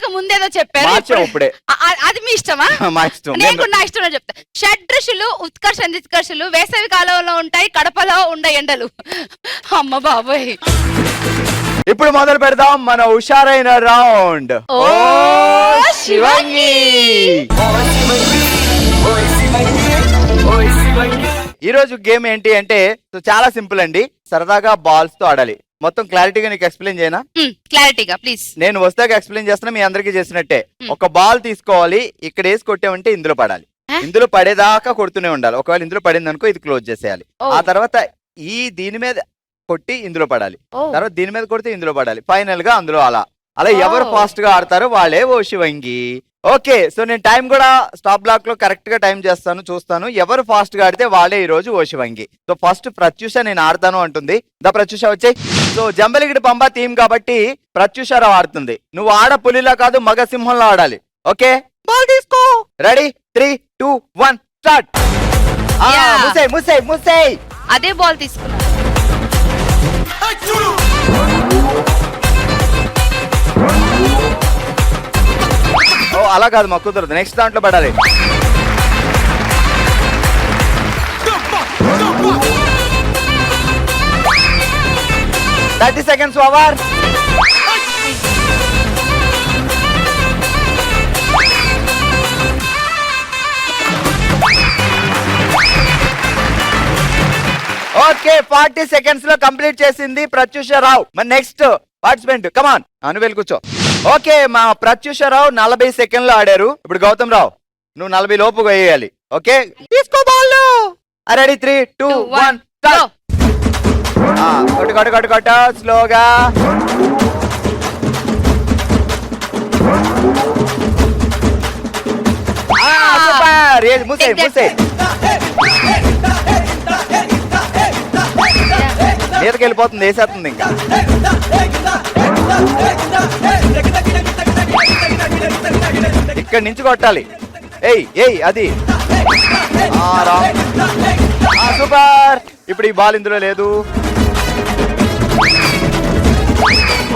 ఇందాక ముందేదో చెప్పారు ఇప్పుడే అది మీ ఇష్టమా? మా ఇష్టం. నేను కూడా నా ఇష్టం చెప్తా. షడ్రుచులు ఉత్కర్ష నిత్కర్షులు వేసవి కాలంలో ఉంటాయి, కడపలో ఉండే ఎండలు. అమ్మ బాబోయ్. ఇప్పుడు మొదలు పెడదాం మన హుషారైన రౌండ్. ఓ శివంగి. ఈ రోజు గేమ్ ఏంటి అంటే చాలా సింపుల్ అండి. సరదాగా బాల్స్ తో ఆడాలి. మొత్తం క్లారిటీగా నీకు ఎక్స్ప్లెయిన్ చేయనా? క్లారిటీగా ప్లీజ్. నేను వస్తాక ఎక్స్ప్లెయిన్ చేస్తున్నా, మీ అందరికీ చేసినట్టే. ఒక బాల్ తీసుకోవాలి, ఇక్కడ వేసి కొట్టామంటే ఇందులో పడాలి. ఇందులో పడేదాకా కొడుతూనే ఉండాలి. ఒకవేళ ఇందులో పడింది అనుకో ఇది క్లోజ్ చేసేయాలి. ఆ తర్వాత దీని మీద కొట్టి ఇందులో పడాలి, తర్వాత దీని మీద కొడితే ఇందులో పడాలి, ఫైనల్ గా అందులో అలా ఎవరు ఫాస్ట్ గా ఆడతారో వాళ్ళే ఓ శివంగి. ఓకే, సో నేను టైం కూడా స్టాప్ బ్లాక్ లో కరెక్ట్ గా టైం చేస్తాను, చూస్తాను. ఎవరు ఫాస్ట్ గా ఆడితే వాళ్ళే ఈ రోజు ఓ శివంగి. సో ఫస్ట్ ప్రత్యూష నేను ఆడతాను అంటుంది. ప్రత్యూష వచ్చాయి. సో జంబలిగిడి పంబా థీమ్ కాబట్టి ప్రత్యూషరావు ఆడుతుంది. నువ్వు ఆడ పులిలా కాదు, మగ సింహంలో ఆడాలి. ఓకే, బాల్ తీసుకో. Ready 3, 2, 1 start. ముసే అదే బాల్ తీసుకున్నా. ఓ అలా కాదు, మాకు కుదరదు. నెక్స్ట్ దాంట్లో పడాలి. Thirty seconds over. Okay, 40 seconds లో కంప్లీట్ చేసింది ప్రత్యూషరావు. మరి నెక్స్ట్ పార్టిసిపెంట్ కమాన్ అను వెళ్ళి కూర్చో. ఓకే, మా ప్రత్యూషరావు 40 సెకండ్లు ఆడారు. ఇప్పుడు గౌతమ్ రావు నువ్వు 40 లోపు వేయాలి. ఓకే, తీసుకో బాల్. రెడీ 3, 2, 1 కొట్ట స్లోగా. సూపర్. ముసే మీదకి వెళ్ళిపోతుంది, వేసేస్తుంది. ఇంకా ఇక్కడి నుంచి కొట్టాలి. ఏయ్ అది సూపర్. ఇప్పుడు ఈ బాల్ ఇందులో లేదు.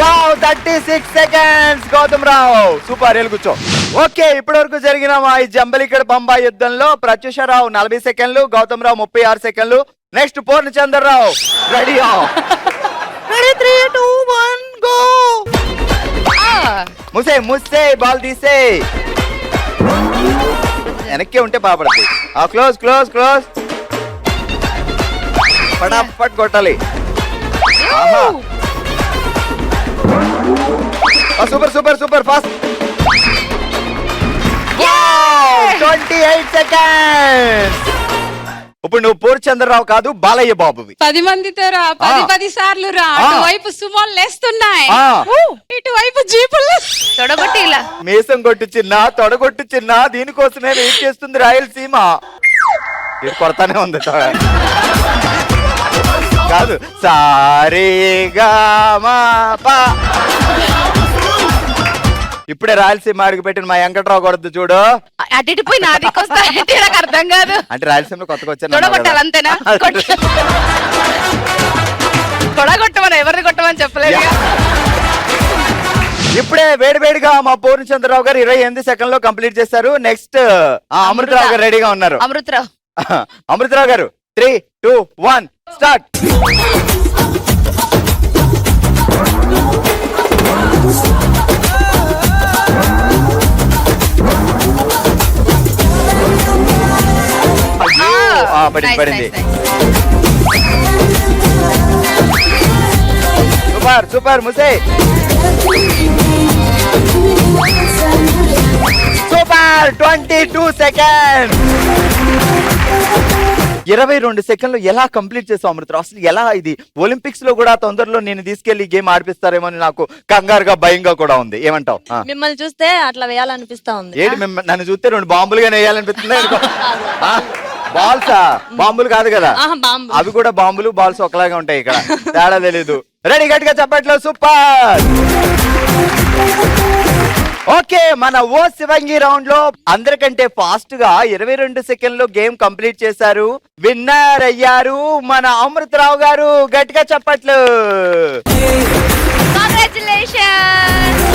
36 సెకండ్స్ గౌతమ్ రావు. సూపర్, కూర్చో. ఓకే, ఇప్పటి వరకు జరిగిన మా ఈ జంబలిగఢ్ పంబా యుద్ధంలో ప్రత్యూషరావు 40 సెకండ్లు, గౌతమ్ రావు 36 సెకండ్లు. నెక్స్ట్ పూర్ణచంద్రరావు. Ready 3, 2, 1 go. ముసే బాల్ తీసే. వెనక్కి ఉంటే బాపడతాయి. క్లోజ్ ఫటాఫట్ కొట్టాలి. Super fast. 28 సెకండ్స్. ఇప్పుడు నువ్వు పూర్ణచంద్రరావు కాదు, బాలయ్య బాబువి. 10 మందితో రా, 10 సార్లు రా. అటువైపు సుమోలు లేస్తున్నాయి, ఇటువైపు జీపులు. తొడగొట్టి ఇలా మీసం కొట్టు చిన్న, తొడగొట్టు చిన్న. దీనికోసమే వెయిట్ చేస్తుంది రాయలసీమ. ఇది కొడతానే ఉంది కాదు. సారీగా ఇప్పుడే రాయలసీమ అడుగు పెట్టిన మా వెంకట్రావు కొడద్దు చూడు. అటుపోయి నా దిక్కొస్తాయంటే నాకు అర్థం కాదు. అంటే రాయలసీమలో కొత్తగా వచ్చాను. తొడగొట్టాలి అంతేనా? తొడగొట్టమని ఎవరిని కొట్టమని చెప్పలేదు. ఇప్పుడే వేడివేడిగా మా పూర్ణచంద్రరావు గారు 28 సెకండ్ లో కంప్లీట్ చేశారు. నెక్స్ట్ అమృతరావు గారు రెడీగా ఉన్నారు. అమృతరావు గారు 3, 2, 1 స్టార్ట్. పడింది. సూపర్ ముసే. Super 22 second. 22 సెకండ్లు ఎలా కంప్లీట్ చేసావు అమృతరావు? అసలు ఎలా ఇది? ఒలింపిక్స్ లో కూడా తొందరలో నేను తీసుకెళ్లి గేమ్ ఆడిపిస్తారేమో అని నాకు కంగారుగా భయంగా కూడా ఉంది. ఏమంటావు? మిమ్మల్ని చూస్తే అట్లా వేయాలనిపిస్తా ఉంది. ఏంటి నన్ను చూస్తే 2 బాంబులుగా వేయాలనిపిస్తుంది? బాల్సా? బాంబులు కాదు కదా అవి, కూడా బాంబులు బాల్స్ ఒకలాగా ఉంటాయి. ఇక్కడ తేడా తెలీదు. రెడీ, గట్టిగా చెప్పట్లో. సూపర్. ఓకే, మన ఓ శివంగి రౌండ్ లో అందరికంటే ఫాస్ట్ గా 22 సెకండ్ లో గేమ్ కంప్లీట్ చేశారు. విన్నర్ అయ్యారు మన అమృతరావు గారు. గట్టిగా చెప్పట్లు. కంగ్రాచులేషన్స్.